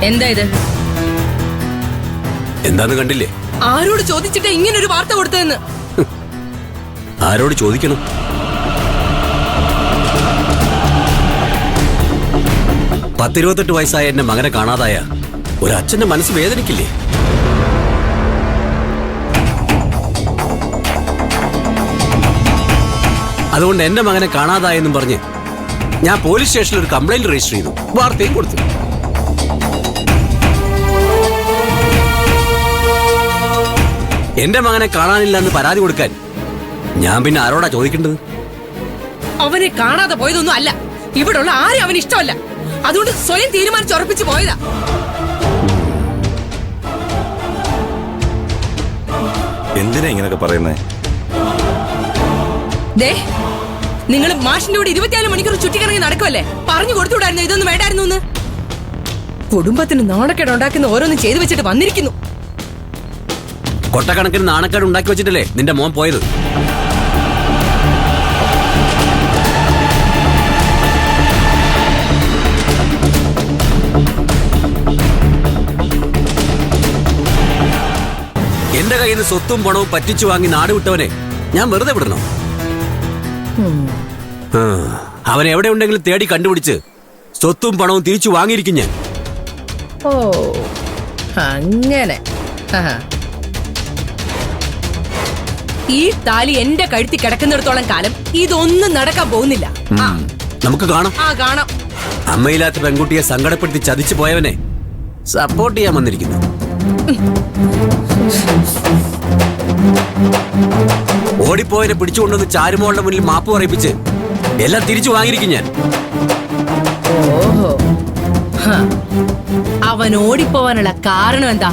എന്താ ഇത്? എന്താന്ന് കണ്ടില്ലേ? ആരോട് ചോദിച്ചിട്ട് ഇങ്ങനെ ഒരു വാർത്ത കൊടുത്തതെന്ന്? ആരോട് ചോദിക്കണം? പത്തിരുപത്തെട്ട് വയസ്സായ എന്റെ മകനെ കാണാതായ ഒരച്ഛന്റെ മനസ്സ് വേദനിക്കില്ലേ? അതുകൊണ്ട് എന്റെ മകനെ കാണാതായെന്നും പറഞ്ഞ് ഞാൻ പോലീസ് സ്റ്റേഷനിൽ ഒരു കംപ്ലൈന്റ് രജിസ്റ്റർ ചെയ്തു, വാർത്തയും കൊടുത്തു. എന്റെ മകനെ കാണാനില്ല എന്ന് പരാതി കൊടുക്കാൻ ഞാൻ പിന്നെ ആരോടാ ചോദിക്കേണ്ടത്? അവനെ കാണാതെ പോയതൊന്നും അല്ല, ഇവിടെ ഉള്ള ആരും അവന് ഇഷ്ടമല്ല. അതുകൊണ്ട് സ്വയം തീരുമാനിച്ചുറപ്പിച്ച് പോയതാ. എന്തിനാ ഇങ്ങനൊക്കെ പറയുന്നേ? ദേ, നിങ്ങൾ മാഷിന്റെ കൂടെ 24 മണിക്കൂർ ചുറ്റിക്കറങ്ങി നടക്കുമല്ലേ? പറഞ്ഞു കൊടുത്തുവിടായിരുന്നു ഇതൊന്നും വേണ്ടായിരുന്നു എന്ന്. കുടുംബത്തിന് നാണക്കേട് ഉണ്ടാക്കുന്ന ഓരോന്നും ചെയ്തു വെച്ചിട്ട് വന്നിരിക്കുന്നു. കൊട്ടക്കണക്കിന് നാണക്കേട് ഉണ്ടാക്കി വെച്ചിട്ടല്ലേ നിന്റെ മോൻ പോയത്? എന്റെ കയ്യിൽ നിന്ന് സ്വത്തും പണവും പറ്റിച്ചു വാങ്ങി നാട് വിട്ടവനെ ഞാൻ വെറുതെ വിടണോ? അവൻ എവിടെ ഉണ്ടെങ്കിലും തേടി കണ്ടുപിടിച്ച് സ്വത്തും പണവും തിരിച്ചു വാങ്ങിയിരിക്കും ഞാൻ. ഓ, അങ്ങനെ. ഈ താലി എന്റെ കഴുത്തി കിടക്കുന്നിടത്തോളം കാലം ഇതൊന്നും നടക്കാൻ പോകുന്നില്ല. നമുക്ക് കാണാം. കാണാം. അമ്മയില്ലാത്ത പെൺകുട്ടിയെ സങ്കടപ്പെടുത്തി ചതിച്ചു പോയവനെ സപ്പോർട്ട് ചെയ്യാൻ വന്നിരിക്കുന്നു. ഓടിപ്പോയനെ പിടിച്ചുകൊണ്ടുവന്ന് ചാരുമോളുടെ മുന്നിൽ മാപ്പ് പറയിപ്പിച്ച് എല്ലാം തിരിച്ചു വാങ്ങിയിരിക്കും ഞാൻ. ഓഹോ, അവൻ ഓടിപ്പോവാനുള്ള കാരണം എന്താ?